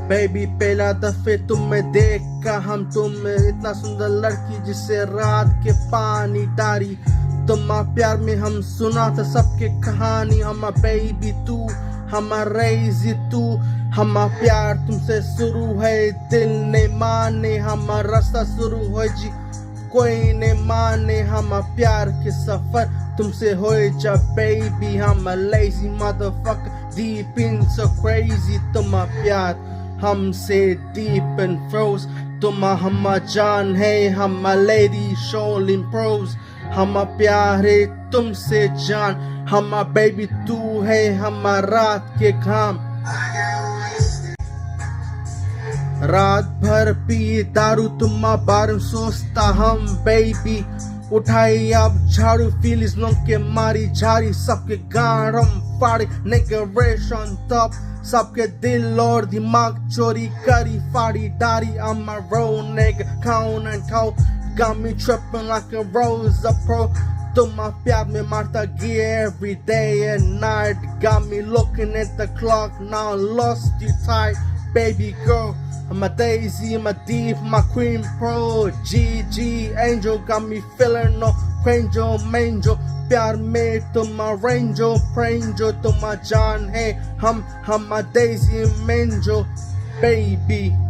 baby पहला दफे तुम्हें देखा हम तुम्हें इतना सुंदर लड़की जिसे रात के पानी डारी तुम्हारा प्यार में हम सुना था सबके कहानी हमा बेबी तू हमा रेजी तू हमा प्यार तुमसे शुरू है दिल ने माने हमा रास्ता शुरू है जी कोई ने माने हमा प्यार के सफर तुमसे होए जब बेबी हम lazy motherfucker deep into crazy तुम्हारा प्यार हमसे deep and froze तुम्हारा हमा जान है हमा lady showing pros हमा प्यार है तुमसे जान हमा बेबी तू है हमा रात के घाम रात भर पिए दारू तुम्हारा बारे में सोचता हम बेबी उठाई अब झाड़ू फीलिस लोग के मारी झाड़ी सबके गारम फाड़ी नेगरेशन तब सबके दिल और दिमाग चोरी करी फाड़ी डारी I'm a real nigga count and count got me tripping like a rose a pro तुम्हारा प्यार में मारता गिए every day and night got me looking at the clock now lost you tight baby girl I'm a daisy, I'm a deep, my queen pro GG angel got me feeling no angel manjo प्यार में तुम्हारा Renzo प्रेंजो तुम्हारा जान है हम a daisy manjo baby